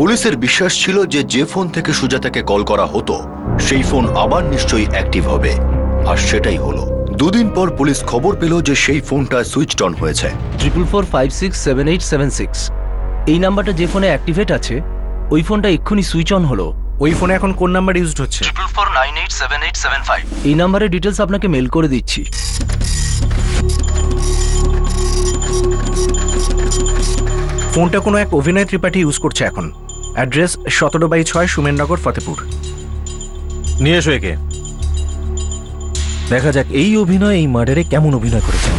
পুলিশের বিশ্বাস ছিল যে যে ফোন থেকে সুজাতাকে কল করা হতো সেই ফোন আবার নিশ্চয়ই অ্যাক্টিভ হবে, আর সেটাই হলো। দুদিন পর পুলিশ খবর পেল যে সেই ফোনটা সুইচড অন হয়েছে। 44567876 এই নাম্বারটা যে ফোনে অ্যাক্টিভেট আছে ওই ফোনটা এক্ষুনি সুইচ অন হলো। ওই ফোনে এখন কোন নাম্বার ইউজড হচ্ছে? 44987875 এই নাম্বারের ডিটেলস আপনাকে মেল করে দিচ্ছি। ফোনটা কোনো এক অভিনয় ত্রিপাঠী ইউজ করছে এখন। অ্যাড্রেস 17/6 সুমেননগর, ফতেপুর। নিয়ে এসো একে, দেখা যাক এই অভিনয় এই মার্ডারে কেমন অভিনয় করেছে।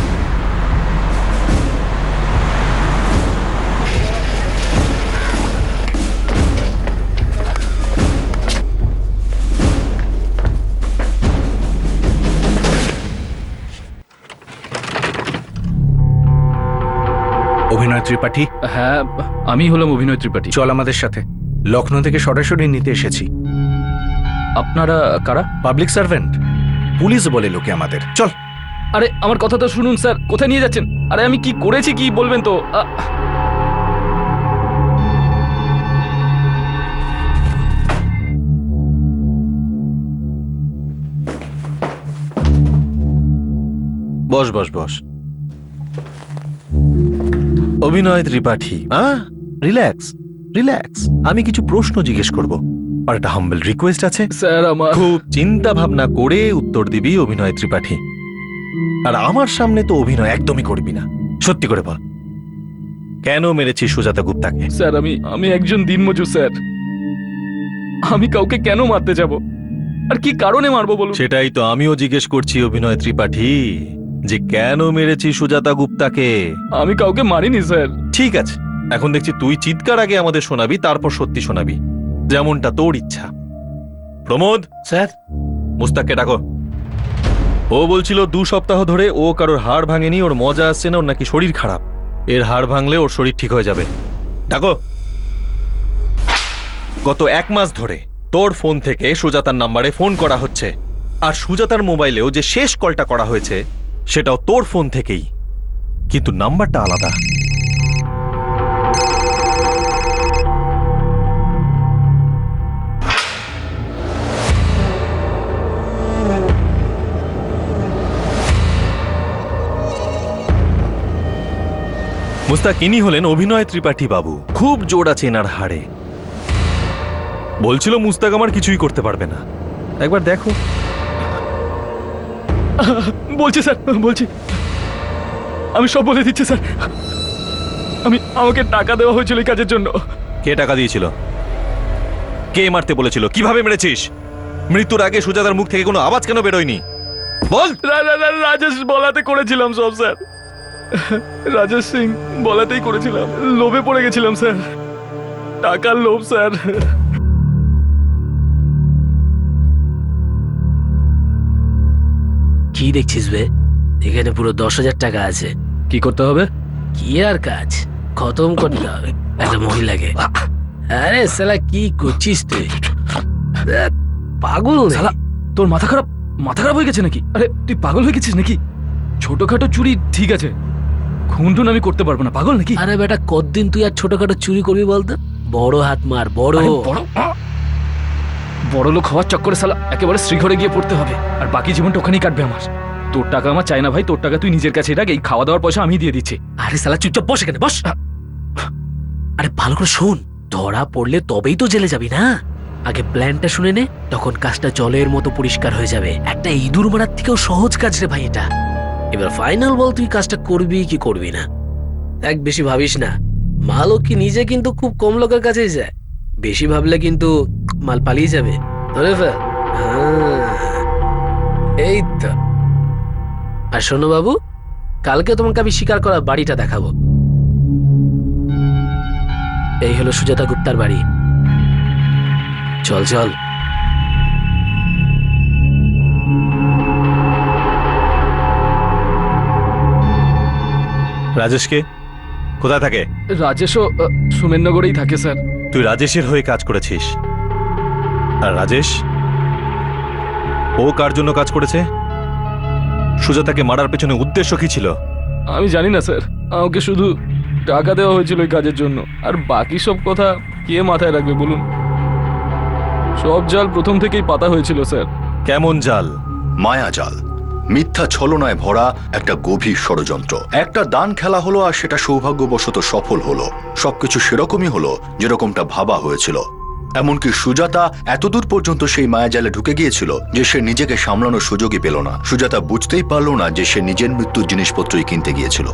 অভিনয় ত্রিপাঠী? হ্যাঁ, আমি হলাম অভিনয় ত্রিপাঠী। চল আমাদের সাথে, লখনৌ থেকে সরাসরি নিতে এসেছি। আপনারা কারা? পাবলিক সার্ভেন্ট, পুলিশ বলে লোকে আমাদের। চল। আরে আমার কথা তো শুনুন স্যার, কোথায় নিয়ে যাচ্ছেন? আরে আমি কি করেছি কি বলবেন তো? বস বস বস। অভিনয় ত্রিপাঠী, রিল্যাক্স রিল্যাক্স। আমি কিছু প্রশ্ন জিজ্ঞেস করব, আর একটা হাম্বল রিকোয়েস্ট আছে। স্যার আমার খুব চিন্তা ভাবনা করে উত্তর দিবি অভিনয় ত্রিপাঠী। আর আমার সামনে তো অভিনয় একদমই করবি না। সত্যি করে বল, কেন মেরেছিস সুজাতা গুপ্তাকে? স্যার আমি একজন দিনমজুর স্যার। আমি কাউকে কেন মারতে যাব, আর কি কারণে মারবো বলুন? সেটাই তো আমিও জিজ্ঞেস করছি অভিনয় ত্রিপাঠী, যে কেন মেরেছিস সুজাতা গুপ্তাকে? আমি কাউকে মারিনি স্যার। ঠিক আছে, এখন দেখছি তুই চিৎকার আগে আমাদের শোনাবি, তারপর সত্যি শোনাবি, যেমনটা তোর ইচ্ছা। প্রমোদ স্যার। মুস্তাককে ডাকো। ও বলছিল 2 সপ্তাহ ধরে ও কারোর হাড় ভাঙেনি, ওর মজা আসছে না, ওর নাকি শরীর খারাপ। এর হাড় ভাঙলে ওর শরীর ঠিক হয়ে যাবে। ডাকো। গত 1 মাস ধরে তোর ফোন থেকে সুজাতার নাম্বারে ফোন করা হচ্ছে, আর সুজাতার মোবাইলেও যে শেষ কলটা করা হয়েছে সেটাও তোর ফোন থেকেই, কিন্তু নাম্বারটা আলাদা। মুস্তাক, ইনি হলেন অভিনয় ত্রিপাঠী বাবু। খুব জোর আছে এনার হাড়ে। বলছিল মুস্তাক আমার কিছুই করতে পারবে না। একবার দেখো। বলছি স্যার, বলছি, আমি সব বলে দিচ্ছি স্যার। আমাকে টাকা দেওয়া হয়েছিল এই কাজের জন্য। কে টাকা দিয়েছিল? কে মারতে বলেছিল? কিভাবে মেরেছিস? মৃত্যুর আগে সুজাতার মুখ থেকে কোনো আওয়াজ কেন বেরোয়নি? বল। রাজেশ বলাতে করেছিলাম সব স্যার। রাজেশ সিং বলাতেই করেছিলাম। লোভে পড়ে গেছিলাম স্যার, টাকার লোভ স্যার। কি দেখছিস বে? এখানে পুরো 10,000 টাকা আছে। কি করতে হবে? কি আর কাজ, খতম করতে হবে একটা মহিলাকে। আরে শালা কি করছিস তুই? পাগল শালা, তোর মাথা খারাপ হয়ে গেছে নাকি? আরে তুই পাগল হয়ে গেছিস নাকি? ছোটখাটো চুরি ঠিক আছে, খুনটুন আমি করতে পারবো না। পাগল নাকি? আরে বেটা, কতদিন তুই আর ছোটখাটো চুরি করবি বলতো? বড় হাত মার, বড় বড় লোক হওয়ার চক্করে শালা একেবারে শ্রীঘরে গিয়ে পড়তে হবে, আর বাকি জীবনটা ওখানেই কাটবে আমার। তোর টাকা আমার চাই না ভাই, তোর টাকা তুই নিজের কাছে রাখ। এই খাওয়া দাওয়ার পয়সা আমি দিয়ে দিচ্ছি। আরে শালা চুপচাপ বস এখানে, বস। আরে ভালো করে শোন, ধরা পড়লে তবেই তো জেলে যাবি না। আগে প্ল্যানটা শুনে নে, তখন কাজটা জলের মতো পরিষ্কার হয়ে যাবে। একটা ইঁদুর মারার থেকেও সহজ কাজ রে ভাই এটা। এবার ফাইনাল বল, তুই কাজটা করবি কি করবি না। এক বেশি ভাবিস না, মালও কি নিজে কিন্তু খুব কম লোকের কাছেই যায়। বেশি ভাবলে কিন্তু মাল পালিয়ে যাবে। ধরে ফেল। এই তো। আর শোনো বাবু, কালকে তোমাকে আমি স্বীকার করা বাড়িটা দেখাবো। এই হলো সুজাতা গুপ্তার বাড়ি। চল চল। রাজেশকে কোথায় থাকে? রাজেশও সুমেননগরেই থাকে স্যার। তুই রাজেশের হয়ে কাজ করেছিস, আর রাজেশ ও কার জন্য কাজ করেছে? সুজাতাকে মারার পেছনে উদ্দেশ্য কি ছিল? আমি জানি না স্যার, আমাকে শুধু টাকা দেওয়া হয়েছিল ওই কাজের জন্য, আর বাকি সব কথা কে মাথায় রাখবে বলুন? সব জাল প্রথম থেকেই পাতা হয়েছিল স্যার। কেমন জাল? মায়াজাল, মিথ্যা ছলনায় ভরা একটা গভীর ষড়যন্ত্র। একটা দান খেলা হলো আর সেটা সৌভাগ্যবশত সফল হলো। সবকিছু সেরকমই হলো যেরকমটা ভাবা হয়েছিল। এমনকি সুজাতা এতদূর পর্যন্ত সেই মায়াজালে ঢুকে গিয়েছিল যে সে নিজেকে সামলানোর সুযোগই পেল না। সুজাতা বুঝতেই পারল না যে সে নিজের মৃত্যুর জিনিসপত্রই কিনতে গিয়েছিল।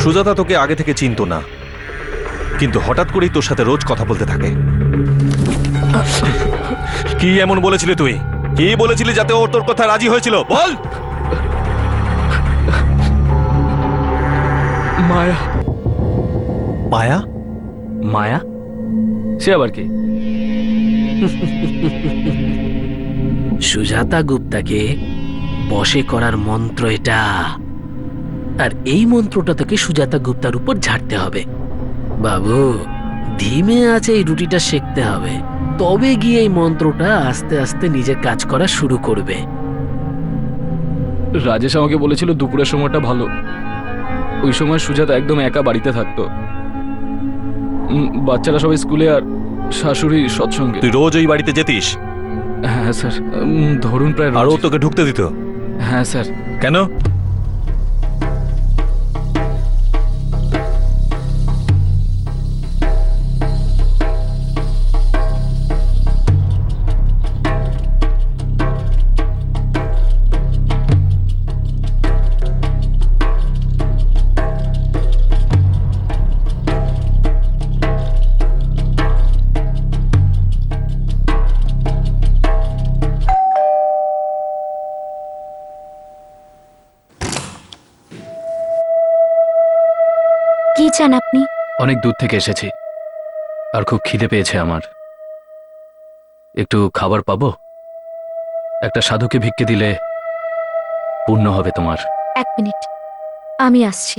সুজাতা তোকে আগে থেকে চিনতো না, কিন্তু হঠাৎ করেই তোর সাথে রোজ কথা বলতে থাকে। কি এমন বলেছিলি তুই? কি বলেছিলি যাতে ও তোর কথা রাজি হয়েছিল? বল। মায়া। মায়া? মায়া? সে আবার কি? সুজাতা গুপ্তাকে বশে করার মন্ত্র এটা, আর এই মন্ত্রটা তোকে সুজাতা গুপ্তার উপর ঝাড়তে হবে। বাবু, ধিমে আছে এই রুটিটা সেঁকতে হবে, তবে গিয়ে এই মন্ত্রটা আস্তে আস্তে নিজের কাজ করা শুরু করবে। রাজেশ আমাকে বলেছিল দুপুরের সময়টা ভালো। ওই সময় সুজাতা একদম একা বাড়িতে থাকতো। বাচ্চারা সবাই স্কুলে আর শাশুড়ি সৎসঙ্গে। তুই রোজ ওই বাড়িতে যেতিস? হ্যাঁ স্যার, ধরুন প্রায় আর ও রোজ। তোকে ঢুকতে দিত? হ্যাঁ স্যার। কেন? কি চান আপনি? অনেক দূর থেকে এসেছি আর খুব খিদে পেয়েছে আমার। একটু খাবার পাবো? একটা সাধুকে ভিক্ষে দিলে পূর্ণ হবে তোমার। 1 মিনিট, আমি আসছি।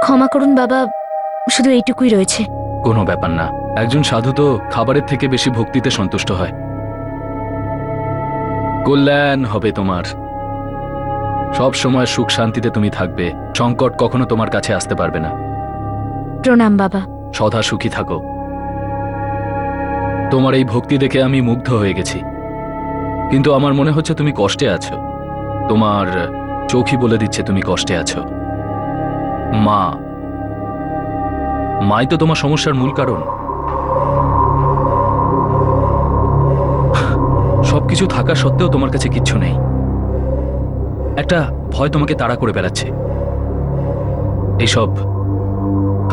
ক্ষমা করুন বাবা, শুধু এইটুকুই রয়েছে। কোনো ব্যাপার না, একজন সাধু তো খাবারের থেকে বেশি ভক্তিতে সন্তুষ্ট হয়। কল্যাণ হবে তোমার, সব সময় সুখ শান্তিতে তুমি থাকবে, সংকট কখনো তোমার কাছে আসতে পারবে না। প্রণাম বাবা। সদা সুখী থাকো। তোমার এই ভক্তি দেখে আমি মুগ্ধ হয়ে গেছি, কিন্তু আমার মনে হচ্ছে তুমি কষ্টে আছো। তোমার চোখই বলে দিচ্ছে তুমি কষ্টে আছো। মাই তো তোমার সমস্যার মূল কারণ। সবকিছু থাকা সত্ত্বেও তোমার কাছে কিচ্ছু নেই। একটা ভয় তোমাকে তাড়া করে বেড়াচ্ছে, এইসব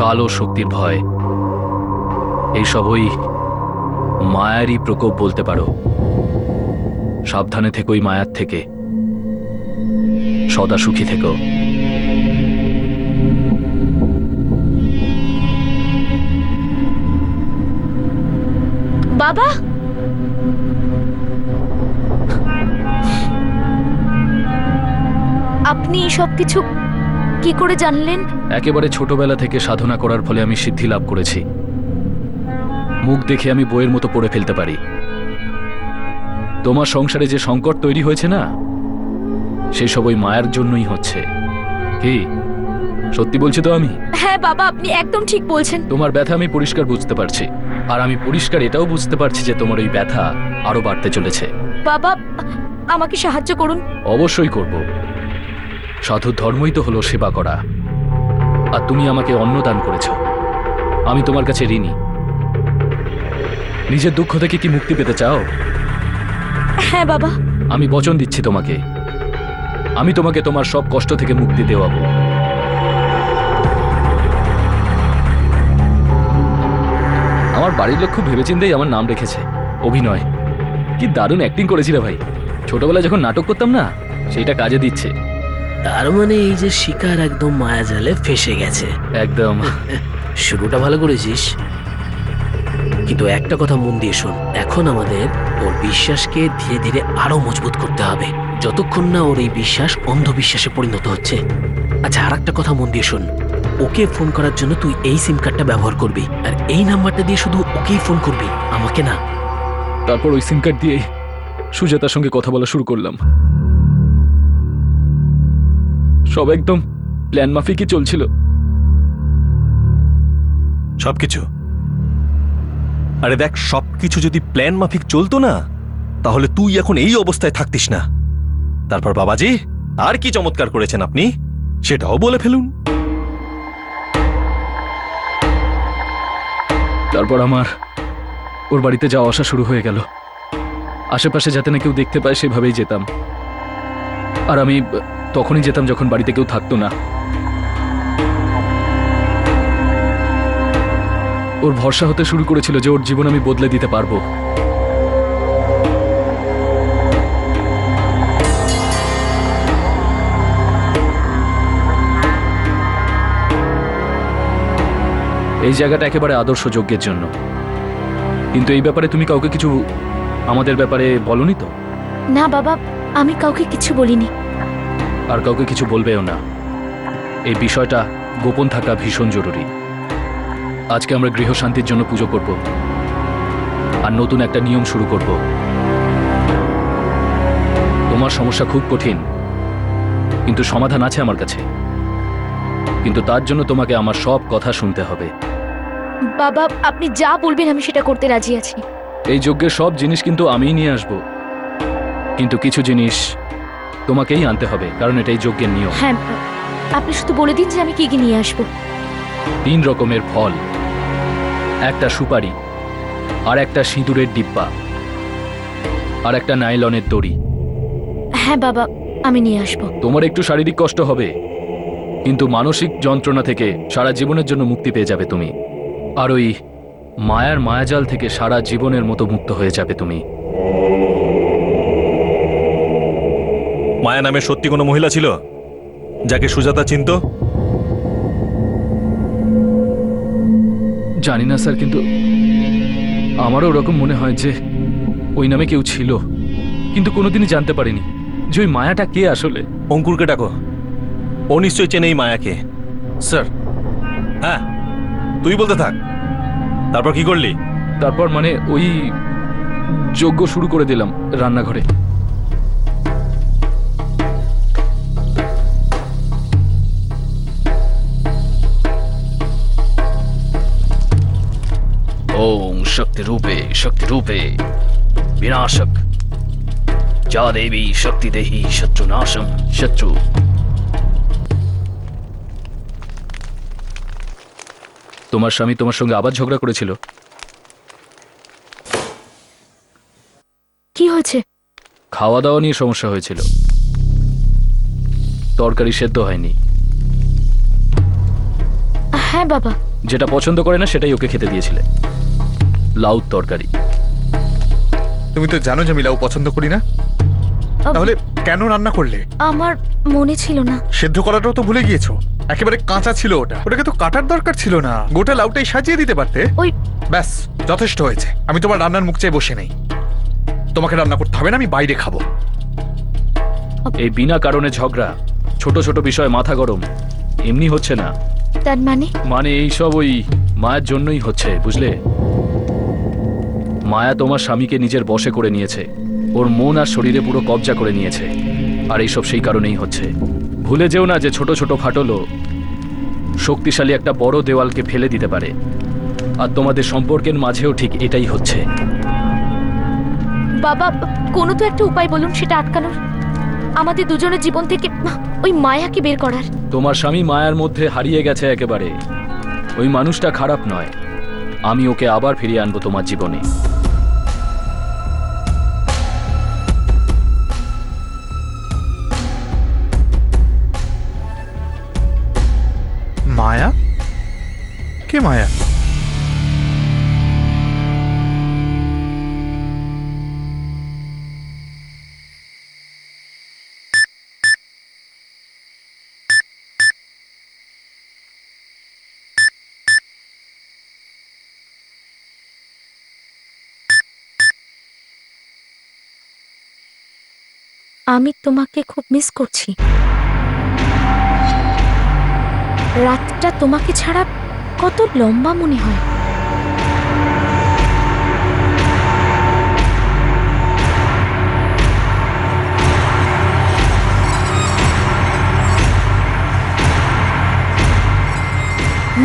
কালো শক্তির ভয়। এইসব ওই মায়ারই প্রকোপ বলতে পারো। সাবধানে থেকো ওই মায়ার থেকে, সদা সুখী থেকো। বাবা, আপনি সব কিছু কি করে জানলেন? একেবারে ছোটবেলা থেকে সাধনা করার ফলে আমি সিদ্ধি লাভ করেছি। মুখ দেখে আমি বইয়ের মতো পড়ে ফেলতে পারি। তোমার সংসারে যে সংকট তৈরি হয়েছে না, সেসব ওই মায়ের জন্যই হচ্ছে। কি সত্যি বলছি তো আমি? হ্যাঁ বাবা, আপনি একদম ঠিক বলছেন। তোমার ব্যথা আমি পরিষ্কার বুঝতে পারছি, আর আমি পরিষ্কার এটাও বুঝতে পারছি যে তোমার ওই ব্যথা আরো বাড়তে চলেছে। বাবা, আমাকে সাহায্য করুন। অবশ্যই করব। সাধুর ধর্মই তো হলো সেবা করা, আর তুমি আমাকে অন্ন দান করেছ। আমি তোমার কাছে ঋণী। নিজের দুঃখ থেকে কি মুক্তি পেতে চাও? হ্যাঁ বাবা। আমি বচন দিচ্ছি তোমাকে, আমি তোমাকে তোমার সব কষ্ট থেকে মুক্তি দেওয়াবো। আমার বাড়ির লোক খুব ভেবেচিন্তেই আমার নাম রেখেছে অভিনয়। কি দারুণ অ্যাক্টিং করেছি রে ভাই। ছোটবেলায় যখন নাটক করতাম না, সেইটা কাজে দিচ্ছে। তার মানে এই যে শিকার একদম মায়াজালে ফেসে গেছে। একদম। শুরুটা ভালো করেছিস, কিন্তু একটা কথা মন দিয়ে শোন, এখন আমাদের ওর বিশ্বাসকে ধীরে ধীরে আরো মজবুত করতে হবে। যতক্ষণ না ওর এই বিশ্বাস অন্ধবিশ্বাসে পরিণত হচ্ছে। আচ্ছা, আর একটা কথা মন দিয়ে শোন, ওকে ফোন করার জন্য তুই এই সিম কার্ডটা ব্যবহার করবি, আর এই নাম্বারটা দিয়ে শুধু ওকেই ফোন করবি, আমাকে না। তারপর ওই সিম কার্ড দিয়ে সুজাতার সঙ্গে কথা বলা শুরু করলাম। সব একদম প্ল্যান মাফিকই চলছিল। সবকিছু? আরে দেখ, সবকিছু যদি প্ল্যান মাফিক চলতো না, তাহলে তুই এখন এই অবস্থায় থাকতিস না। তারপর বাবাজি আর কি চমৎকার করেছেন আপনি, সেটাও বলে ফেলুন। তারপর আমার ওর বাড়িতে যাওয়া আসা শুরু হয়ে গেল। আশেপাশে যাতে না কেউ দেখতে পায় সেভাবেই যেতাম। আর আমি তখনই যেতাম যখন বাড়িতে কেউ থাকতো না। ওর ভরসা হতে শুরু করেছিল যে ওর জীবন আমি বদলে দিতে পারবো। এই জায়গাটা একেবারে আদর্শ যজ্ঞের জন্য। কিন্তু এই ব্যাপারে তুমি কাউকে কিছু আমাদের ব্যাপারে বলনি তো? না বাবা, আমি কাউকে কিছু বলিনি। আর কাউকে কিছু বলবেও না। এই বিষয়টা গোপন থাকা ভীষণ জরুরি। আজকে আমরা গৃহশান্তির জন্য পুজো করব আর নতুন একটা নিয়ম শুরু করব। তোমার সমস্যা খুব কঠিন, কিন্তু সমাধান আছে আমার কাছে। কিন্তু তার জন্য তোমাকে আমার সব কথা শুনতে হবে। বাবা, আপনি যা বলবেন আমি সেটা করতে রাজি আছি। এই যজ্ঞের সব জিনিস কিন্তু আমিই নিয়ে আসব, কিন্তু কিছু জিনিস তোমাকেই আনতে হবে, কারণ এটাই যজ্ঞের নিয়ম। হ্যাঁ, আপনি শুধু বলে দিন যে আমি কি কি নিয়ে আসবো। 3 রকমের ফল, একটা সুপারি, আর একটা সিঁদুরের ডিব্বা, আর একটা নাইলনের দড়ি। হ্যাঁ বাবা, আমি নিয়ে আসবো। তোমার একটু শারীরিক কষ্ট হবে, কিন্তু মানসিক যন্ত্রণা থেকে সারা জীবনের জন্য মুক্তি পেয়ে যাবে তুমি। আর ওই মায়ার মায়াজাল থেকে সারা জীবনের মতো মুক্ত হয়ে যাবে তুমি। মায়া নামে সত্যি কোনো মহিলা ছিল যাকে সুজাতা চিনত? জানি না স্যার, কিন্তু আমারও ওরকম মনে হয় যে ওই নামে কেউ ছিল, কিন্তু কোনোদিনই জানতে পারিনি যে ওই মায়াটা কে আসলে। অঙ্কুরকে ডাকো, ও নিশ্চয়ই চেনে এই মায়াকে। স্যার, হ্যাঁ, তুই বলতে থাক। তারপর কি করলি? তারপর মানে ওই যজ্ঞ শুরু করে দিলাম রান্নাঘরে। ओम शक्ति रूपे विनाशक जा देवी शक्ति देही शत्रु नाशम शत्रु। তোমার স্বামী তোমার সঙ্গে আবার ঝগড়া করেছিল? কি হয়েছে? খাওয়া দাওয়া নিয়ে সমস্যা হয়েছিল। তরকারি সেদ্ধ হয়নি। হ্যাঁ বাবা। যেটা পছন্দ করে না সেটাই ওকে খেতে দিয়েছিলে, লাউ তরকারি। তুমি তো জানো যে আমি লাউ পছন্দ করি না, তাহলে কেন রান্না করলে? আমার মনে ছিল না। সেদ্ধ করাটাও তো ভুলে গিয়েছো। একেবারে কাঁচা ছিল ওটা, ওটাকে তো কাটার দরকার ছিল না, গোটা লাউটাই সাজিয়ে দিতে পারতে। ওই ব্যাস, যথেষ্ট হয়েছে। আমি তোমার রান্নার মুখ চেয়ে বসে নেই। তোমাকে রান্না করতে হবে না, আমি বাইরে খাবো। এই বিনা কারণে ঝগড়া, ছোট ছোট বিষয়ে মাথা গরম এমনি হচ্ছে না। তার মানে এইসব ওই মায়ের জন্যই হচ্ছে, বুঝলে? মায়া তোমার স্বামীকে নিজের বশে করে নিয়েছে, ওর মন আর শরীরে পুরো কবজা করে নিয়েছে। আর এইসব সেই কারণেই হচ্ছে। ভুলে যেও না যে ছোট ছোট ফাটলও শক্তিশালী একটা বড় দেওয়ালকে ফেলে দিতে পারে। আর তোমাদের সম্পর্কের মাঝেও ঠিক এটাই হচ্ছে। বাবা, কোনো তো একটা উপায় বলুন সেটা আটকানোর, আমাদের দুজনের জীবন থেকে ওই মায়াকে বের করার। তোমার স্বামী মায়ার মধ্যে হারিয়ে গেছে একেবারে। ওই মানুষটা খারাপ নয়, আমি ওকে আবার ফিরিয়ে আনবো তোমার জীবনে। মায়া? কে মায়া? আমি তোমাকে খুব মিস করছি। রাতটা তোমাকে ছাড়া কত লম্বা মনে হয়।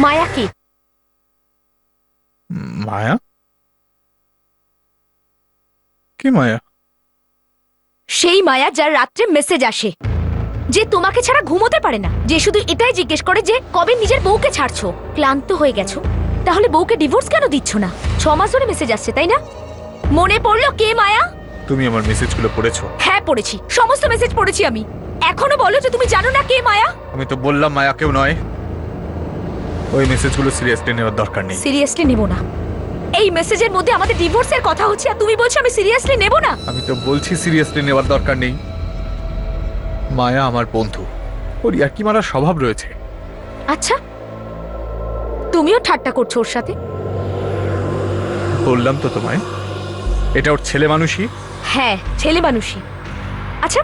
মায়া কি? মায়া? কি মায়া? সেই মায়া যার রাত্রে মেসেজ আসে, যে তোমাকে ছাড়া ঘুমোতে পারে না, যে শুধু এটাই জিজ্ঞেস করে যে কবে নিজের বউকে ছাড়ছো। ক্লান্ত হয়ে গেছো, তাহলে বউকে ডিভোর্স কেন দিচ্ছ না? 6 মাস ধরে মেসেজ আসছে, তাই না? মনে পড়লো কে মায়া? তুমি আমার মেসেজগুলো পড়েছো? হ্যাঁ পড়েছি, সমস্ত মেসেজ পড়েছি আমি। এখনো বলো যে তুমি জানো না কে মায়া? আমি তো বললাম মায়া কেউ নয়। ওই মেসেজগুলো সিরিয়াসলি নেওয়ার দরকার নেই। সিরিয়াসলি নেব না? এই মেসেজের মধ্যে আমাদের ডিভোর্সের কথা হচ্ছে আর তুমি বলছো আমি সিরিয়াসলি নেব না? আমি তো বলছি সিরিয়াসলি নেওয়ার দরকার নেই। মায়া আমার বন্ধু, ওর ইয়ার্কি মারার স্বভাব রয়েছে। আচ্ছা, তুমিও ঠাট্টা করছো ওর সাথে? বললাম তো তোমায়, এটা ওর ছেলে মানুষই। হ্যাঁ, ছেলে মানুষই। আচ্ছা,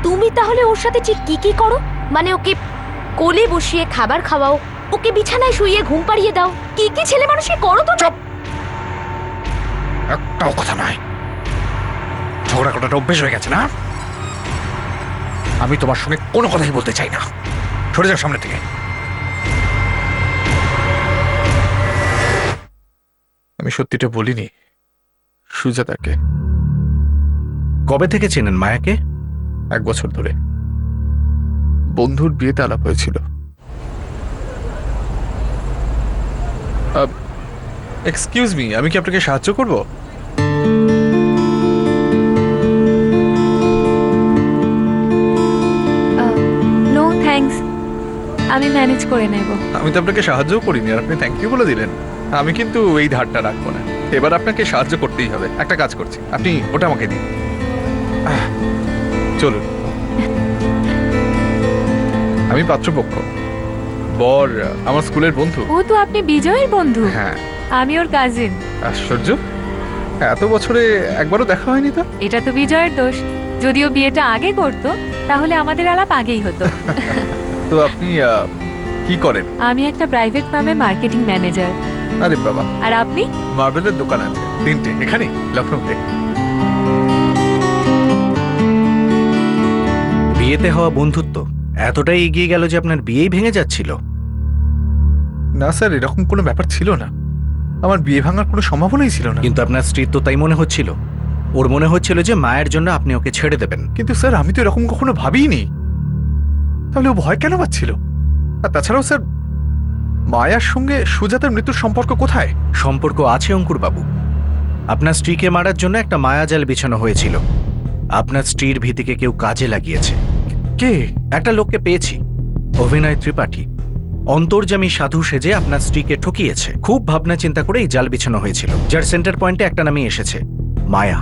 তুমি তাহলে ওর সাথে ঠিক কি কি করো? মানে ওকে কোলে বসিয়ে খাবার খাওয়াও, ওকে বিছানায় শুইয়ে ঘুম পাড়িয়ে দাও, কি কি ছেলে মানুষই করো তো? চুপ! একটাও কথা নয়। ঝগড়া করাটা অভ্যেস হয়ে গেছে না? আমি তোমার সঙ্গে কোনো কথাই বলতে চাই না। সরে যাও সামনে থেকে। আমি সত্যিটা বলিনি সুজাতাকে। কবে থেকে চেনেন মায়াকে? 1 বছর ধরে। বন্ধুর বিয়েতে আলাপ হয়েছিল। এক্সকিউজ মি, আমি কি আপনাকে সাহায্য করব? নো থ্যাঙ্কস, আমি ম্যানেজ করে নেব। আমি তো আপনাকে সাহায্যও করিনি আর আপনি থ্যাংক ইউ বলে দিলেন। আমি কিন্তু এই ধারটা রাখবো না। এবার আপনাকে সাহায্য করতেই হবে। একটা কাজ করছি, আপনি ওটা আমাকে দিন। চলুন। আমি পাত্রপক্ষ, বর আমার স্কুলের বন্ধু। ও তো আপনি বিজয়ের বন্ধু? হ্যাঁ। আমি ওর কাজিন। আশ্চর্য, এত বছরে একবারও দেখা হয়নি তো? এটা তো বিজয়ের দোষ। যদিও বিয়েটা আগে করতো তাহলে আমাদের আলাপ আগেই হতো। তো আপনি কি করেন? আমি একটা প্রাইভেট ফার্মে মার্কেটিং ম্যানেজার। আরে বাবা। আর আপনি? মার্বেলের দোকান আছে 3টে, এখানে লখনৌতে। বিয়েতে হওয়া বন্ধুত্ব এতটাই এগিয়ে গেল যে আপনার বিয়েই ভেঙে যাচ্ছিল? না স্যার, এরকম কোনো ব্যাপার ছিল না। আমার বিয়ে ভাঙার কোনো সম্ভাবনাই ছিল না। কিন্তু আপনার স্ত্রীর তো তাই মনে হচ্ছিল। ওর মনে হচ্ছিল যে মায়ের জন্য আপনি ওকে ছেড়ে দেবেন। কিন্তু স্যার, আমি তো এরকম কখনো ভাবিনি। তাহলে ও ভয় কেন পাচ্ছিল? আর তাছাড়াও স্যার, মায়ার সঙ্গে সুজাতার মৃত্যুর সম্পর্ক কোথায়? সম্পর্ক আছে অঙ্কুর বাবু। আপনার স্ত্রীকে মারার জন্য একটা মায়াজাল বিছানো হয়েছিল। আপনার স্ত্রীর ভীতিকে কেউ কাজে লাগিয়েছে। কে? একটা লোককে পেয়েছি, অভিনয় ত্রিপাঠী। অন্তর্যামী সাধু সেজে আপনার স্ত্রীকে ঠকিয়েছে। খুব ভাবনা চিন্তা করে এই জাল বিছানো হয়েছিল, যার সেন্টার পয়েন্টে একটা নামই এসেছে, মায়া।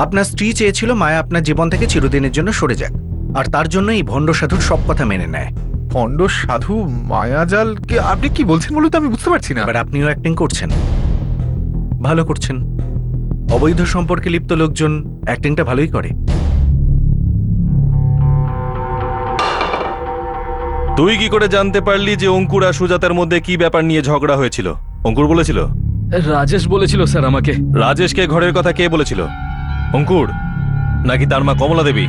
আপনার স্ত্রী চেয়েছিল মায়া আপনার জীবন থেকে চিরদিনের জন্য সরে যাক, আর তার জন্য এই ভণ্ড সাধুর সব কথা মেনে নেয়। ভণ্ড সাধু মায়াজাল? কে আপনি কি বলছেন বলে তো আমি বুঝতে পারছি না। এবার আপনিও অ্যাক্টিং করছেন, ভালো করছেন। অবৈধ সম্পর্কে লিপ্ত লোকজন অ্যাক্টিংটা ভালোই করে। তুই কি করে জানতে পারলি যে অঙ্কুর আর সুজাতার মধ্যে কি ব্যাপার নিয়ে ঝগড়া হয়েছিল? অঙ্কুর বলেছিল? রাজেশ বলেছিল স্যার আমাকে। রাজেশকে ঘরের কথা কে বলেছিল? অঙ্কুর নাকি তার মা কমলা দেবী?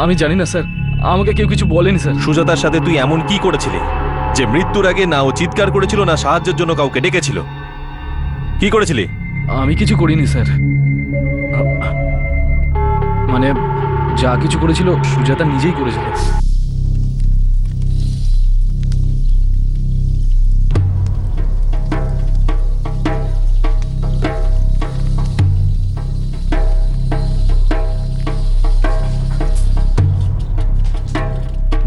আমি জানি না স্যার, আমাকে কেউ কিছু বলেনি স্যার। সুজাতার সাথে তুই এমন কি করেছিলি যে মৃত্যুর আগে না ও চিৎকার করেছিল, না সাহায্যের জন্য কাউকে ডেকেছিল? কি করেছিলি? আমি কিছু করিনি স্যার। মানে যা কিছু করেছিল সুজাতা নিজেই করেছিল।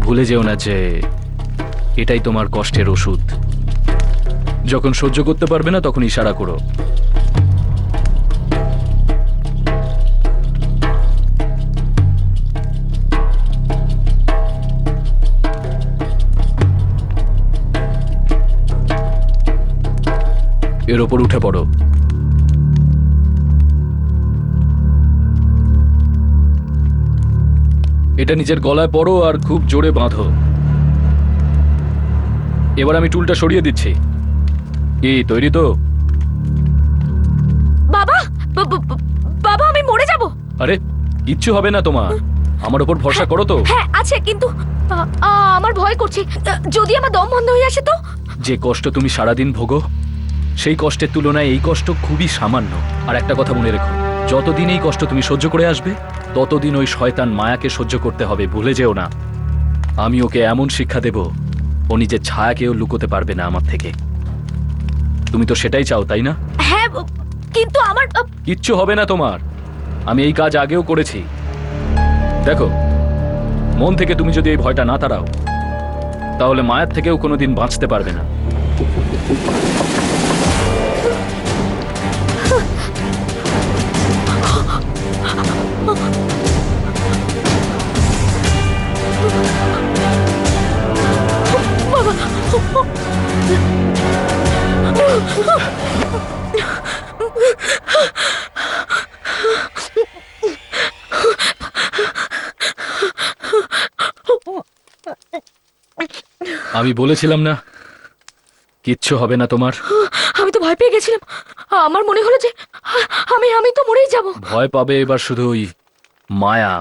ভুলে যেও না যে এটাই তোমার কষ্টের ওষুধ। যখন সহ্য করতে পারবে না তখন ইশারা করো। এর ওপর উঠে পড়ো। এটা নিজের গলায় পরো আর খুব জোরে বাঁধো। এবার আমি টুলটা সরিয়ে দিচ্ছি। কি তৈরি তো? বাবা বাবা আমি মরে যাব। আরে কিচ্ছু হবে না তোমার, আমার উপর ভরসা করো তো। হ্যাঁ আছে, কিন্তু আমার ভয় করছে, যদি আমার দম বন্ধ হয়ে আসে তো। যে কষ্ট তুমি সারাদিন ভোগো সেই কষ্টের তুলনায় এই কষ্ট খুবই সামান্য। আর একটা কথা মনে রেখো, যতদিন এই কষ্ট তুমি সহ্য করে আসবে ততদিন ওই শয়তান মায়াকে সহ্য করতে হবে, ভুলে যেও না। আমি ওকে এমন শিক্ষা দেব ও নিজের ছায়াকেও লুকোতে পারবে না আমার থেকে। তুমি তো সেটাই চাও, তাই না? হ্যাঁ, কিন্তু আমার কিচ্ছু হবে না তোমার, আমি এই কাজ আগেও করেছি। দেখো, মন থেকে তুমি যদি এই ভয়টা না তাড়াও তাহলে মায়ার থেকেও কোনোদিন বাঁচতে পারবে না। আমি বলেছিলাম না কিচ্ছু হবে না তোমার। আমি তো ভয় পেয়ে গেছিলাম, আমার মনে হলো যে আমি তো মরেই যাব। ভয় পাবে এবার শুধু ওই মায়া।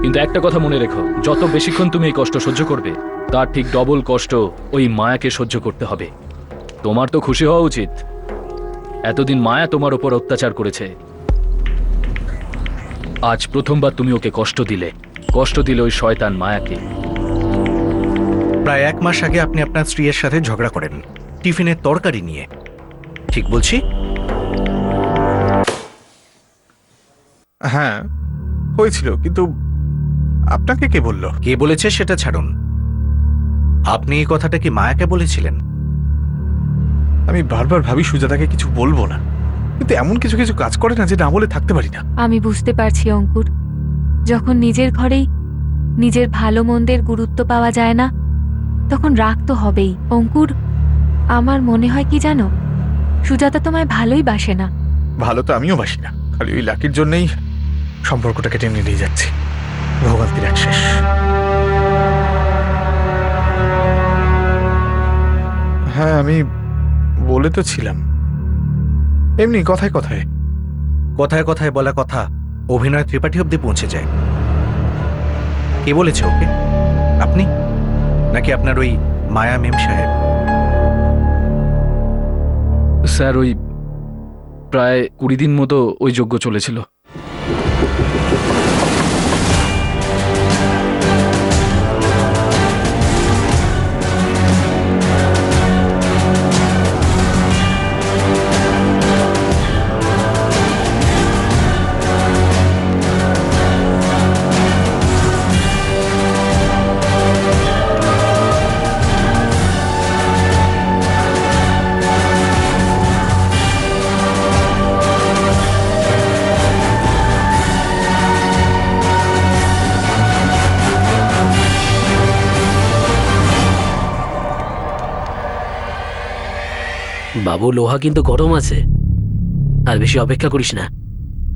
কিন্তু একটা কথা মনে রেখো, যত বেশিক্ষণ তুমি এই কষ্ট সহ্য করবে তার ঠিক ডবল কষ্ট ওই মায়াকে সহ্য করতে হবে। তোমার তো খুশি হওয়া উচিত, এতদিন মায়া তোমার উপর অত্যাচার করেছে, আজ প্রথমবার তুমি ওকে কষ্ট দিলে ওই শয়তান মায়াকে। প্রায় 1 মাস আগে আপনি আপনার স্ত্রীর সাথে ঝগড়া করেন টিফিনের তরকারি নিয়ে, ঠিক বলছি? হ্যাঁ হয়েছিল, কিন্তু আপনাকে কে বলল? কে বলেছে সেটা ছাড়ুন, আপনি এই কথাটা কি মায়াকে বলেছিলেন? আমি বারবার ভাবি সুজাতাকে কিছু বলবো না, কিন্তু এমন কিছু কিছু কাজ করে না যে না বলে থাকতে পারি না। আমি বুঝতে পারছি অঙ্কুর, যখন নিজের ঘরেই নিজের ভালো মন্দের গুরুত্ব পাওয়া যায় না তখন রাগ তো হবেই। অঙ্কুর, আমার মনে হয় কি জানো, সুজাতা তোমায় ভালোই বাসে না। ভালো তো আমিও বাসি না, খালি ওই লাকির জন্যই সম্পর্কটাকে টেনে নিয়ে যাচ্ছি। ভোগান্তির এক শেষ। হ্যাঁ আমি বলে তো ছিলাম, এমনি কথায় কথায়। কথায় কথায় বলা কথা অভিনয় ত্রিপাঠী অব্দি পৌঁছে যায়। কে বলেছে ওকে? আপনি নাকি আপনার ওই মায়া মেম সাহেব? স্যার, ওই প্রায় 20 দিন মতো ওই যজ্ঞ চলেছিল। বাবু, লোহা কিন্তু গরম আছে, আর বেশি অপেক্ষা করিস না,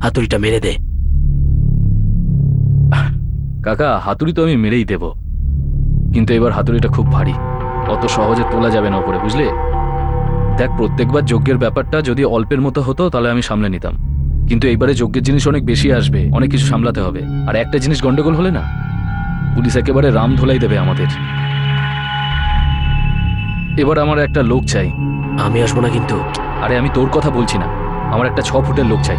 হাতুড়িটা মেরে দে। কাকা, হাতুড়ি তো আমি মেরেই দেব, কিন্তু এবার হাতুড়িটা খুব ভারী, অত সহজে তোলা যাবে না উপরে, বুঝলে? দেখ, প্রত্যেকবার যজ্ঞের ব্যাপারটা যদি অল্পের মতো হতো তাহলে আমি সামলে নিতাম, কিন্তু এইবারে যজ্ঞের জিনিস অনেক বেশি আসবে, অনেক কিছু সামলাতে হবে। আর একটা জিনিস গন্ডগোল হলে না, পুলিশ একেবারে রাম ধোলাই দেবে আমাদের। এবার আমার একটা লোক চাই। আমি আসবো না কিন্তু। আরে আমি তোর কথা বলছি না, আমার একটা 6 ফুটের লোক চাই,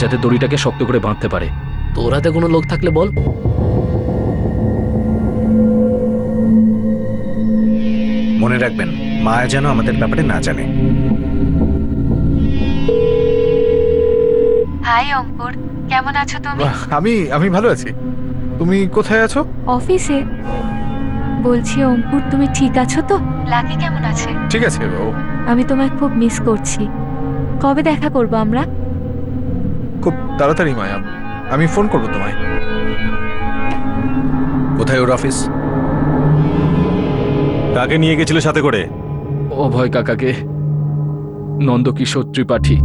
যাতে দড়িটাকে শক্ত করে বাঁধতে পারে। তোর হাতে কোনো লোক থাকলে বল। মনে রাখবেন, মায়া যেন আমাদের ব্যাপারে না জানে। হাই অঙ্কুর, কেমন আছো তুমি? আমি ভালো আছি। তুমি কোথায় আছো? অফিসে। বলছি অঙ্কুর, তুমি ঠিক আছো তো? লাকি কেমন আছে? ঠিক আছে। আমি তোমায় খুব মিস করছি। কবে দেখা করব আমরা? খুব তাড়াতাড়ি মায়া, আমি ফোন করবো তোমায়। কোথায় ওর অফিস? কাকে নিয়ে গেছিল সাথে করে? অভয় কাকাকে, নন্দকিশোর ত্রিপাঠী।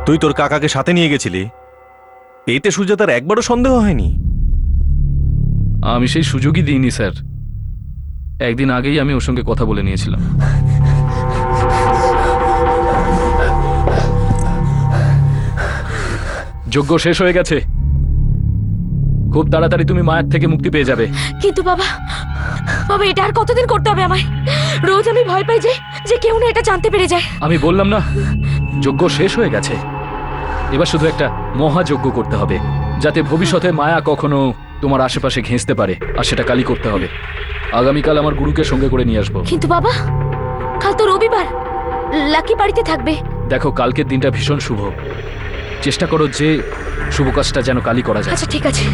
তুই তোর কাকাকে সাথে নিয়ে গেছিলি, এতে সুজাতার একবারও সন্দেহ হয়নি? আমি সেই সুযোগই দিইনি স্যার। একদিন আগেই আমি ওর সঙ্গে কথা বলে নিয়েছিলাম। যজ্ঞ শেষ হয়ে গেছে, খুব তাড়াতাড়ি তুমি মায়ের থেকে মুক্তি পেয়ে যাবে। কিন্তু বাবা, বাবা এটা আর কতদিন করতে হবে আমায়? রোজ আমি ভয় পাই যে কেউ না এটা জানতে পেরে যায়। আমি বললাম না, যজ্ঞ শেষ হয়ে গেছে, এবার শুধু একটা মহাযজ্ঞ করতে হবে, যাতে ভবিষ্যতে মায়া কখনো তোমার আশেপাশে ঘেঁষতে পারে, আর সেটা কালই করতে হবে। আগামীকাল আমার গুরুকে সঙ্গে করে নিয়ে আসবো। কিন্তু বাবা, কাল তো রবিবার, লাকি বাড়িতে থাকবে। দেখো, কালকের দিনটা ভীষণ শুভ, চেষ্টা করো যে শুভ কাজটা যেন কালই করা যায়। আচ্ছা ঠিক আছে,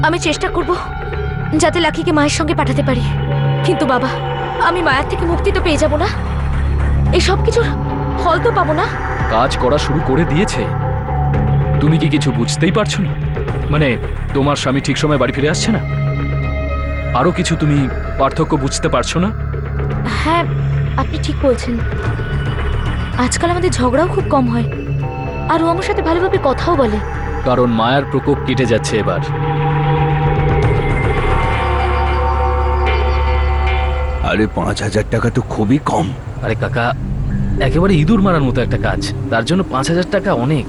আমি চেষ্টা করব যাতে লাকিকে মায়ের সঙ্গে পাঠাতে পারি। কিন্তু বাবা, আমি মায়ের থেকে মুক্তি তো পেয়ে যাব না? এই সব কিছুর ফল তো পাবো না? কাজ করা শুরু করে দিয়েছে, তুমি কি কিছু বুঝতেই পারছো না? মানে তোমার স্বামী ঠিক সময় বাড়ি ফিরে আসছে না, আরো কিছু তুমি পার্থক্য বুঝতে পারছো না? হ্যাঁ, আপনি ঠিক বলছেন। আজকাল আমাদের ঝগড়াও খুব কম হয়, আর ও আমার সাথে ভালোভাবে কথাও বলে। কারণ মায়ার প্রকোপ কেটে যাচ্ছে এবার। আরে 5,000 টাকা তো খুবই কম। আরে কাকা, একেবারে ইঁদুর মারার মতো একটা কাজ, তার জন্য 5,000 টাকা অনেক।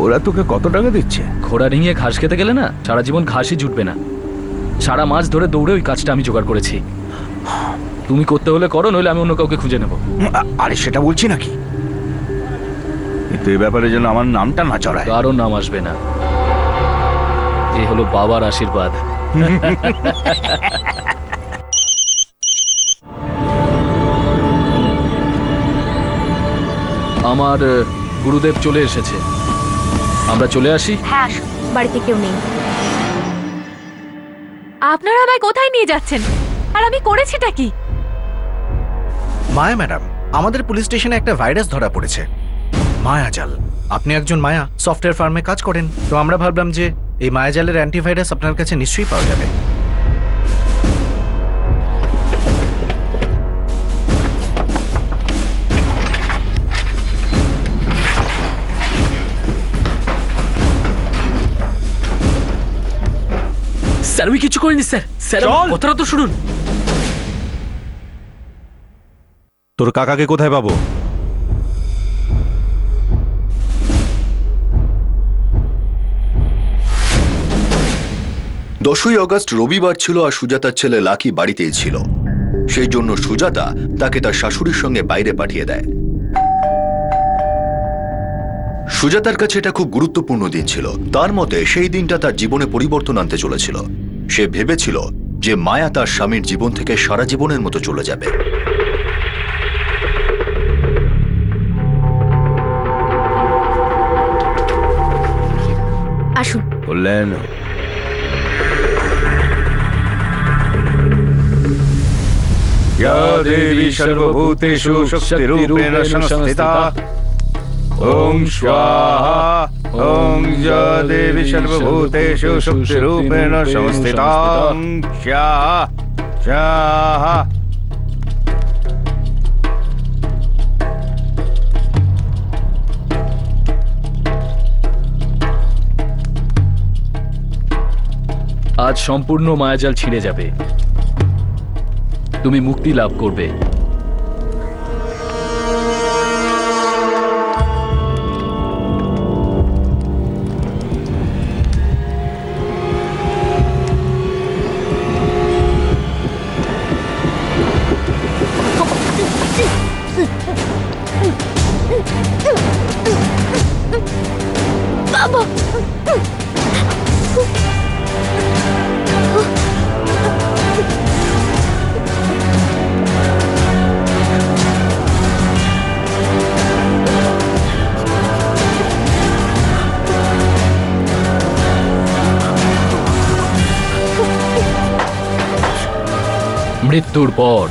ওরা তোকে কত টাকা দিচ্ছে? ঘোড়া ডিঙিয়ে ঘাস খেতে গেলে না সারা জীবন ঘাসই জুটবে না। সারা মাস ধরে দৌড়ে ওই কাজটা আমি জোগাড় করেছি। তুমি করতে হলে করো, নইলে আমি অন্য কাউকে খুঁজে নেব। আরে সেটা বলছি নাকি, কিন্তু এই ব্যাপারে যেন আমার নামটা না চড়ায়। কারো নাম আসবে না, এই হলো বাবার আশীর্বাদ। আমার গুরুদেব চলে এসেছে, আমরা চলে আসি। হ্যাঁ, বাড়িতে কেউ নেই। আপনারা আমায় কোথায় নিয়ে যাচ্ছেন, আর আমি করেছিটা কি? মায়া ম্যাডাম, আমাদের পুলিশ স্টেশনে একটা ভাইরাস ধরা পড়েছে, মায়াজাল। আপনি একজন মায়া সফটওয়্যার ফার্মে কাজ করেন, তো আমরা ভাবলাম যে এই মায়াজালের অ্যান্টিভাইরাস আপনার কাছে নিশ্চয়ই পাওয়া যাবে। স্যার আমি কিছু করিনি স্যার। স্যার চল। কথাটা তো শুনুন। তোর কাকাকে কোথায় পাবো? দশই আগস্ট রবিবার ছিল, আর সুজাতার ছেলে লাকি বাড়িতেই ছিল। সেই জন্য সুজাতা তাকে তার শাশুড়ির সঙ্গে বাইরে পাঠিয়ে দেয়। সুজাতার কাছে এটা খুব গুরুত্বপূর্ণ দিন ছিল। তার মতে সেই দিনটা তার জীবনে পরিবর্তন আনতে চলেছিল। সে ভেবেছিল যে মায়া তার স্বামীর জীবন থেকে সারা জীবনের মতো চলে যাবে। আসুন। বললেন या देवी सर्वभूतेषु शक्तिरूपेण संस्थिता ओम स्वाहा ओम या देवी सर्वभूतेषु शक्तिरूपेण संस्थिता ओम स्वाहा स्वाहा। আজ সম্পূর্ণ মায়াজাল ছিঁড়ে যাবে, তুমি মুক্তি লাভ করবে। বাবা, মৃত্যুর পর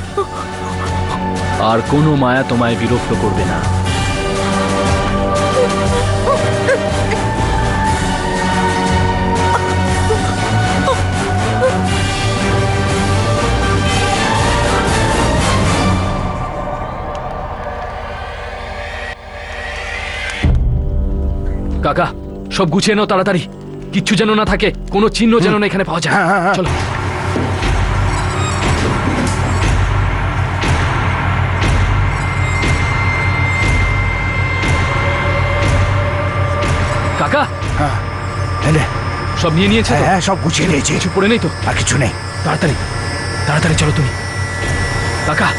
আর কোনো মায়া তোমায় বিরক্ত করবে না। সব গুছিয়ে নাও তাড়াতাড়ি, কিচ্ছু যেন না থাকে, কোনো চিহ্ন যেন না এখানে পাওয়া যায়। চলো। কাকা এলে, সব নিয়ে নিয়েছে তো? হ্যাঁ সব গুছিয়ে নিয়েছি, কিছু পড়ে নেই তো? আর কিছু নেই। তাড়াতাড়ি তাড়াতাড়ি চলো তুমি। কাকা,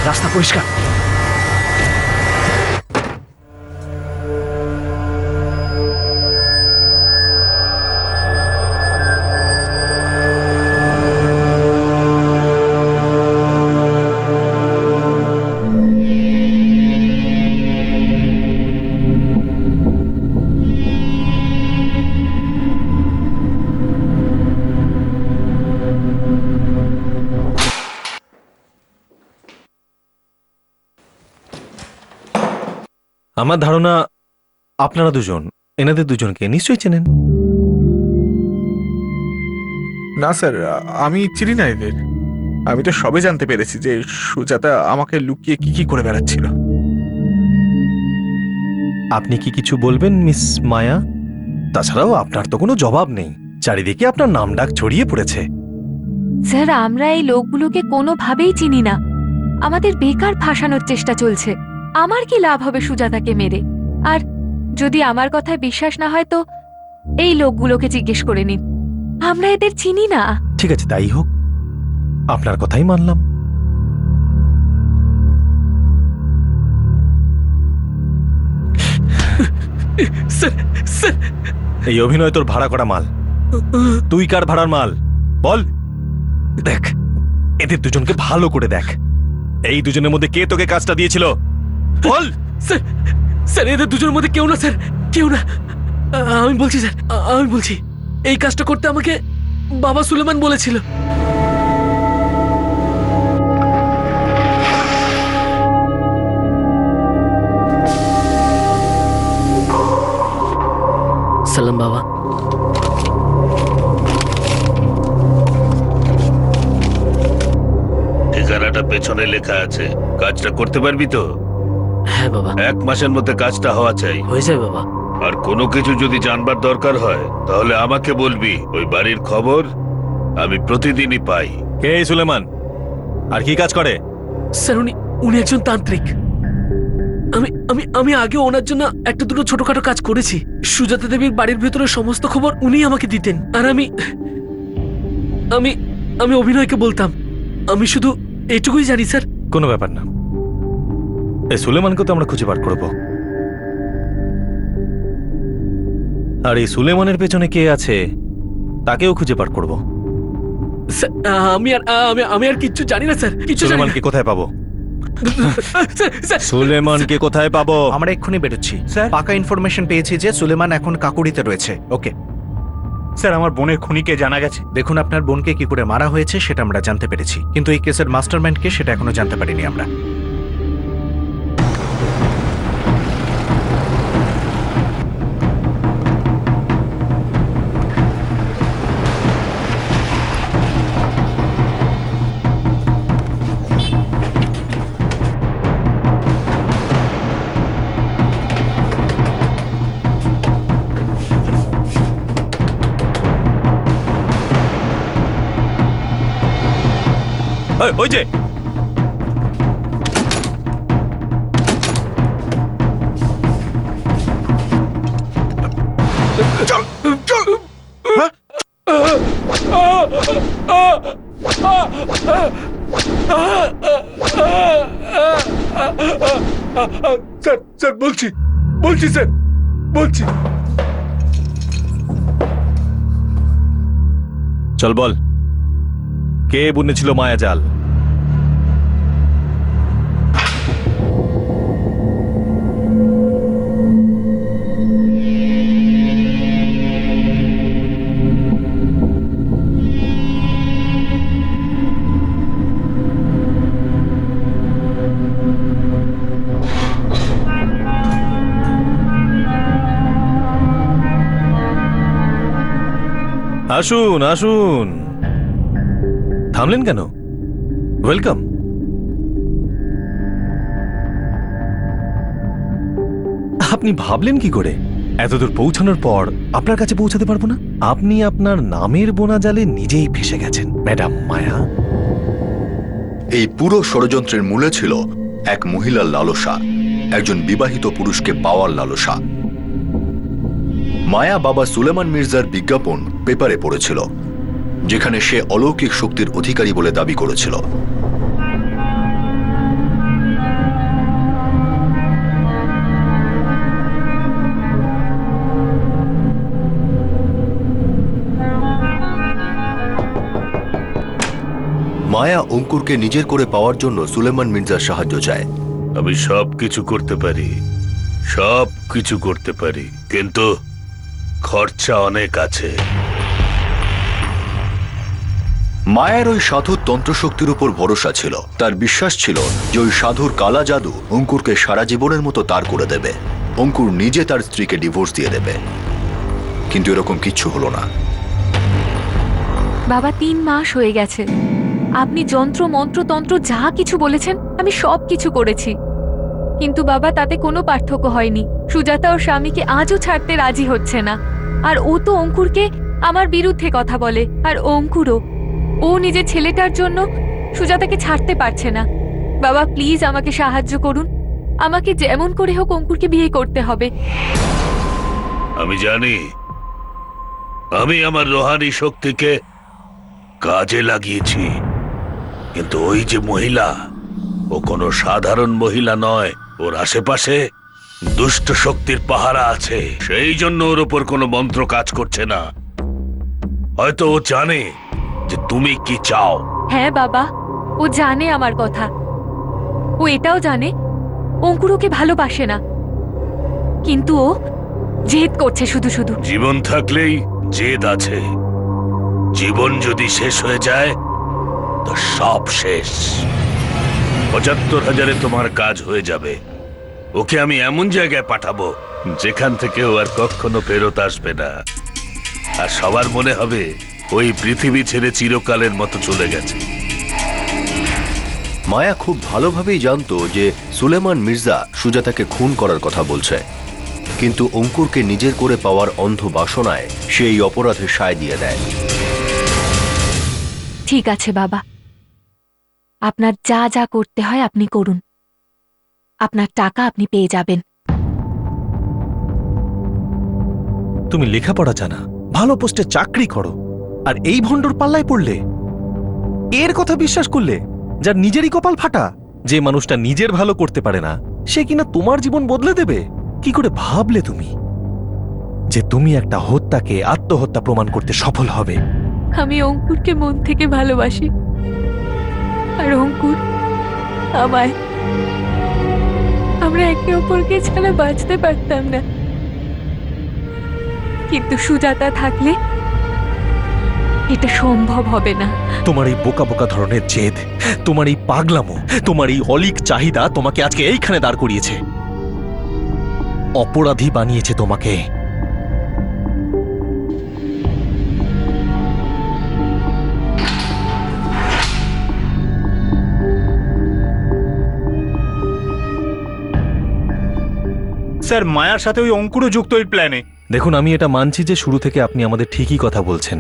রাস্তা পরিষ্কার। আমার ধারণা আপনারা দুজন এনাদের দুজনকে নিশ্চয়ই চেনেন। না স্যার, আমি চিনি না এদের। আমি তো সবে জানতে পেরেছি যে সুজাতা আমাকে লুকিয়ে কি কি করে বেড়াচ্ছিল। আপনি কি কিছু বলবেন মিস মায়া? তাছাড়াও আপনার তো কোনো জবাব নেই, চারিদিকে আপনার নাম ডাক ছড়িয়ে পড়েছে। স্যার, আমরা এই লোকগুলোকে কোনোভাবেই চিনি না। আমাদের বেকার ফাঁসানোর চেষ্টা চলছে। আমার কি লাভ হবে সুজাতাকে মেরে? আর যদি আমার কথায় বিশ্বাস না হয় তো এই লোকগুলোকে জিজ্ঞেস করে নিন, আমরা এদের চিনি না। ঠিক আছে, তাই হোক, আপনার কথাই মানলাম। স্যার স্যার, এই অভিনয় তোর ভাড়া করা মাল। তুই কার ভাড়ার মাল বল? দেখ, এদের দুজনকে ভালো করে দেখ। এই দুজনের মধ্যে কে তোকে কাজটা দিয়েছিল বল? স্যার স্যার, এদের দুজনের মধ্যে কেউ না স্যার, কেউ না। আমি বলছি স্যার, আমি বলছি এই কাজটা করতে আমাকে বাবা সুলেমান বলেছিল। সালাম বাবা। ঠিকানাটা পেছনে লেখা আছে, কাজটা করতে পারবি তো? হ্যাঁ বাবা, 1 মাসের মধ্যে কাজটা হওয়া চাই। হয়ে যায় বাবা। আর কোনো কিছু যদি জানবার দরকার হয় তাহলে আমাকে বলবি। ওই বাড়ির খবর আমি প্রতিদিনই পাই। কে এই সুলেমান? আর কি কাজ করে? স্যার উনি উনি একজন তান্ত্রিক। আমি আমি আমি আগে ওনার জন্য একটা দুটো ছোটখাটো কাজ করেছি। সুজাতা দেবীর বাড়ির ভেতরে সমস্ত খবর উনিই আমাকে দিতেন। আর আমি আমি আমি অভিনয়কে বলতাম। আমি শুধু এইটুকুই জানি স্যার। কোনো ব্যাপার না, এই সুলেমানকে তো আমরা খুঁজে বার করব। আর এই সুলেমানের পেছনে কে আছে তাকেও খুঁজে বার করব। স্যার, আমি আর কিচ্ছু জানি না স্যার, কিচ্ছু জানি না। সুলেমানকে কোথায় পাবো? স্যার, স্যার, সুলেমানকে কোথায় পাবো? আমরা এক্ষুনি বেরোচ্ছি। পাকা ইনফরমেশন পেয়েছি যে সুলেমান এখন কাকুরিতে রয়েছে। ওকে স্যার, আমার বোনের খুনিকে জানা গেছে। দেখুন, আপনার বোনকে কি করে মারা হয়েছে সেটা আমরা জানতে পেরেছি, কিন্তু এই কেসের মাস্টারমাইন্ড কে সেটা এখনো জানতে পারিনি আমরা। ওই যে স্যার স্যার, বলছি স্যার, বলছি। চল বল, কে বুনেছিল মায়াজাল? আসুন আসুন, থামলেন কেন? ওয়েলকাম। আপনি ভাবলেন কি করে এতদূর পৌঁছানোর পর আপনার কাছে পৌঁছাতে পারবো না? আপনি আপনার নামের বোনা জালে নিজেই ফেসে গেছেন ম্যাডাম মায়া। এই পুরো ষড়যন্ত্রের মূলে ছিল এক মহিলার লালসা, একজন বিবাহিত পুরুষকে পাওয়ার লালসা। মায়া বাবা সুলেমান মির্জার বিজ্ঞাপন পেপারে পড়েছিল, যেখানে সে অলৌকিক শক্তির অধিকারী বলে দাবি করেছিল। মায়া অঙ্কুরকে নিজের করে পাওয়ার জন্য সুলেমান মির্জার সাহায্য চায়। আমি সবকিছু করতে পারি, সবকিছু করতে পারি, কিন্তু খরচা অনেক আছে। মায়ের ওই সাধুর তন্ত্রশক্তির উপর ভরসা ছিল। তার বিশ্বাস ছিল যে ওই সাধুর কালা জাদু অঙ্কুরকে সারা জীবনের মতো তার করে দেবে। অঙ্কুর নিজে তার স্ত্রীকে ডিভোর্স দিয়ে দেবে, কিন্তু এরকম কিচ্ছু হলো না। বাবা 3 মাস হয়ে গেছে। আপনি যন্ত্র মন্ত্র তন্ত্র যা কিছু বলেছেন আমি সব কিছু করেছি, কিন্তু বাবা তাতে কোনো পার্থক্য হয়নি। সুজাতা ওর স্বামীকে আজও ছাড়তে রাজি হচ্ছে না, আর ও তো অঙ্কুরকে আমার বিরুদ্ধে কথা বলে। আর অঙ্কুরও, ও নিজের ছেলেটার জন্য সুজাতাকে ছাড়তে পারছে না। বাবা প্লিজ আমাকে সাহায্য করুন, আমাকে যেমন করে হোক অঙ্কুরকে বিয়ে করতে হবে। আমি জানি, আমি আমার রোহানি শক্তিকে কাজে লাগিয়েছি, কিন্তু ওই যে মহিলা, ও কোনো সাধারণ মহিলা নয়। ওর আশেপাশে দুষ্ট শক্তির পাহারা আছে, সেই জন্য ওর ওপর কোনো মন্ত্র কাজ করছে না। হয়তো ও জানে যে তুমি কি চাও। হ্যাঁ বাবা, ও জানে আমার কথা। ও এটাও জানে অঙ্কুর ওকে ভালোবাসে না, কিন্তু ও জেদ করছে শুধু শুধু। জীবন থাকলেই জেদ আছে, জীবন যদি শেষ হয়ে যায় তো সব শেষ। ৭৫,০০০-এ তোমার কাজ হয়ে যাবে। ওকে আমি এমন জায়গায় পাঠাবো যেখান থেকে ও আর কখনো ফেরত আসবে না, আর সবার মনে হবে ওই পৃথিবী ছেড়ে চিরকালের মতো চলে গেছে। মায়া খুব ভালোভাবেই জানতো যে সুলেমান মির্জা সুজাতাকে খুন করার কথা বলছে, কিন্তু অঙ্কুরকে নিজের করে পাওয়ার অন্ধ বাসনায় সে এই অপরাধে সায় দিয়ে দেয়। ঠিক আছে বাবা, আপনার যা যা করতে হয় আপনি করুন। আপনার টাকা আপনি পেয়ে যাবেন। তুমি লেখাপড়া জানা, ভালো পোস্টে চাকরি করো, আর এই ভণ্ডর পাল্লায় পড়লে? এর কথা বিশ্বাস করলে? যার নিজেরই কপাল ফাটা, যে মানুষটা নিজের ভালো করতে পারে না, সে কিনা তোমার জীবন বদলে দেবে? কি করে ভাবলে তুমি যে তুমি একটা হত্যাকে আত্মহত্যা প্রমাণ করতে সফল হবে? আমি অঙ্কুরকে মন থেকে ভালোবাসি, আর অঙ্কুর আমায়। আমরা একে অপরকে ছাড়া বাঁচতে পারতাম না, কিন্তু সুজাতা থাকলে এটা সম্ভব হবে না। তোমার এই বোকা বোকা ধরনের জেদ, তোমার এই পাগলামো, তোমার এই অলিক চাহিদা তোমাকে আজকে এইখানে দাঁড় করিয়েছে, অপরাধী বানিয়েছে তোমাকে। স্যার, মায়ার সাথে ওই অঙ্কুরও যুক্ত এই প্ল্যানে। দেখুন, আমি এটা মানছি যে শুরু থেকে আপনি আমাদের ঠিকই কথা বলছেন।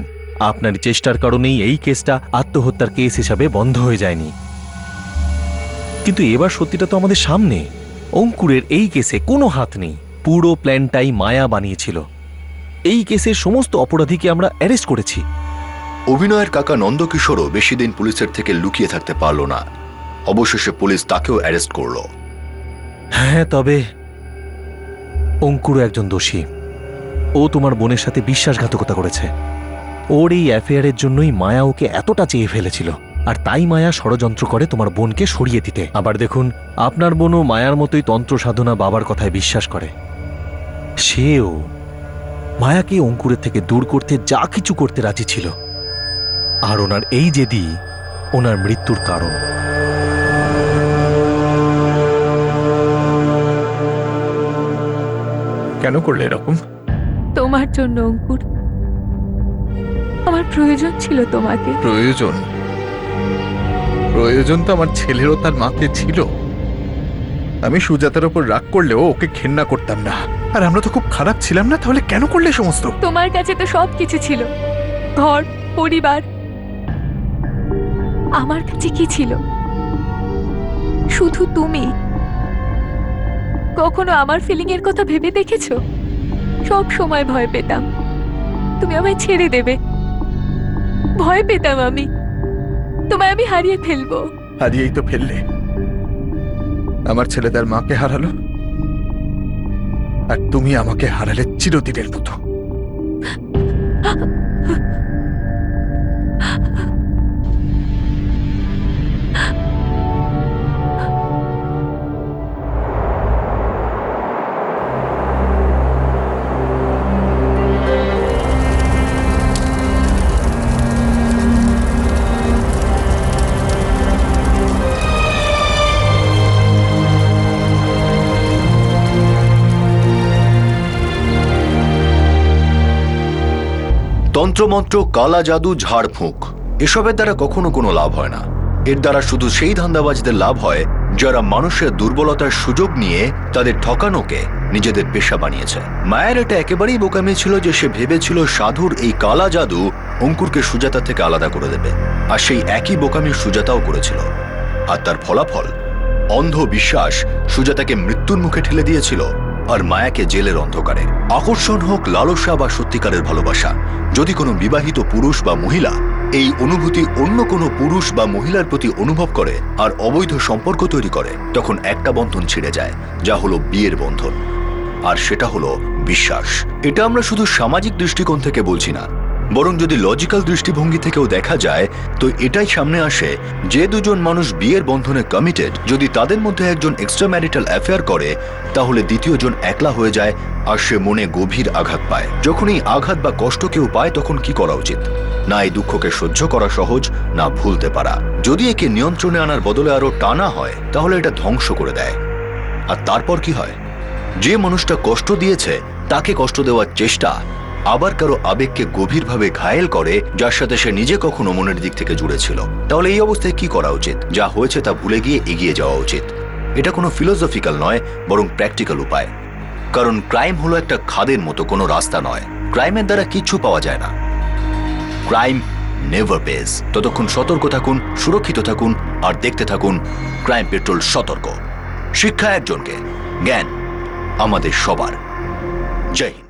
আপনার চেষ্টার কারণেই এই কেসটা আত্মহত্যার কেস হিসাবে বন্ধ হয়ে যায়নি, কিন্তু এবার সত্যিটা তো আমাদের সামনে। অঙ্কুরের এই কেসে কোনো হাত নেই, পুরো প্ল্যানটাই মায়া বানিয়েছিল। এই কেসের সমস্ত অপরাধীকে আমরা অ্যারেস্ট করেছি। অভিনয়ের কাকা নন্দকিশোরও বেশি দিন পুলিশের থেকে লুকিয়ে থাকতে পারল না। অবশেষে পুলিশ তাকেও অ্যারেস্ট করল। হ্যাঁ, তবে অঙ্কুরও একজন দোষী। ও তোমার বোনের সাথে বিশ্বাসঘাতকতা করেছে। ওর এই অ্যাফেয়ারের জন্যই মায়া ওকে এতটা চেয়ে ফেলেছিল, আর তাই মায়া ষড়যন্ত্র করে তোমার বোনকে সরিয়ে দিতে। আবার দেখুন, আপনার বোনও মায়ার মতোই তন্ত্র সাধনা বাবার কথায় বিশ্বাস করে। সেও মায়াকে অঙ্কুরের থেকে দূর করতে যা কিছু করতে রাজি ছিল, আর ওনার এই জেদি ওনার মৃত্যুর কারণ। কেন করলে এরকম? তোমার জন্য অঙ্কুর, আমার প্রয়োজন ছিল তোমাকে। প্রয়োজন? প্রয়োজন তো আমার ছেলেরও তার মাকে ছিল। আমি সুজাতার ওপর রাগ করলেও ওকে ঘেন্না করতাম না। আর আমরা তো খুব খারাপ ছিলাম না, তাহলে কেন করলে সমস্ত? তোমার কাছে তো সব কিছু ছিল, ঘর, পরিবার। আমার কাছে কি ছিল? শুধু তুমি। কখনো আমার ফিলিং এর কথা ভেবে দেখেছো? সব সময় ভয় পেতাম তুমি আমায় ছেড়ে দেবে। ভয় পেতাম আমি তোমায় আমি হারিয়ে ফেলবো। হারিয়েই তো ফেললে। আমার ছেলে তার মাকে হারালো, আর তুমি আমাকে হারালে চিরদিনের মতো। তন্ত্রমন্ত্র, কালা জাদু, ঝাড়ফুঁক এসবের দ্বারা কখনো কোনো লাভ হয় না। এর দ্বারা শুধু সেই ধান্দাবাজদের লাভ হয় যারা মানুষের দুর্বলতার সুযোগ নিয়ে তাদের ঠকানোকে নিজেদের পেশা বানিয়েছে। মায়ের এটা একেবারেই বোকামি ছিল যে সে ভেবেছিল সাধুর এই কালা জাদু অঙ্কুরকে সুজাতা থেকে আলাদা করে দেবে, আর সেই একই বোকামি সুজাতাও করেছিল। আর তার ফলাফল অন্ধ বিশ্বাস সুজাতাকে মৃত্যুর মুখে ঠেলে দিয়েছিল, আর মায়াকে জেলের অন্ধকারে। আকর্ষণ হোক লালসা বা সত্যিকারের ভালোবাসা, যদি কোনো বিবাহিত পুরুষ বা মহিলা এই অনুভূতি অন্য কোনো পুরুষ বা মহিলার প্রতি অনুভব করে আর অবৈধ সম্পর্ক তৈরি করে, তখন একটা বন্ধন ছিঁড়ে যায়, যা হলো বিয়ের বন্ধন। আর সেটা হলো বিশ্বাস। এটা আমরা শুধু সামাজিক দৃষ্টিকোণ থেকে বলছি না, বরং যদি লজিক্যাল দৃষ্টিভঙ্গি থেকেও দেখা যায় তো এটাই সামনে আসে যে দুজন মানুষ বিয়ের বন্ধনে কমিটেড, যদি তাদের মধ্যে একজন এক্সট্রা ম্যারিটাল অ্যাফেয়ার করে তাহলে দ্বিতীয়জন একলা হয়ে যায় আর সে মনে গভীর আঘাত পায়। যখন এই আঘাত বা কষ্ট কেউ পায় তখন কি করা উচিত? না এই দুঃখকে সহ্য করা সহজ, না ভুলতে পারা। যদি একে নিয়ন্ত্রণে আনার বদলে আরো টানা হয় তাহলে এটা ধ্বংস করে দেয়। আর তারপর কি হয়? যে মানুষটা কষ্ট দিয়েছে তাকে কষ্ট দেওয়ার চেষ্টা আবার কারো আবেগকে গভীরভাবে ঘায়েল করে, যার সাথে সে নিজে কখনো মনের দিক থেকে জুড়ে ছিল। তাহলে এই অবস্থায় কি করা উচিত? যা হয়েছে তা ভুলে গিয়ে এগিয়ে যাওয়া উচিত। এটা কোনো ফিলোসফিক্যাল নয়, বরং প্র্যাকটিক্যাল উপায়। কারণ ক্রাইম হলো একটা খাদের মতো, কোনো রাস্তা নয়। ক্রাইমের দ্বারা কিচ্ছু পাওয়া যায় না। Crime never page. ততক্ষণ সতর্ক থাকুন, সুরক্ষিত থাকুন, আর দেখতে থাকুন ক্রাইম পেট্রোল সতর্ক। শিক্ষা একজনকে, জ্ঞান আমাদের সবার। জয় হিন্দ।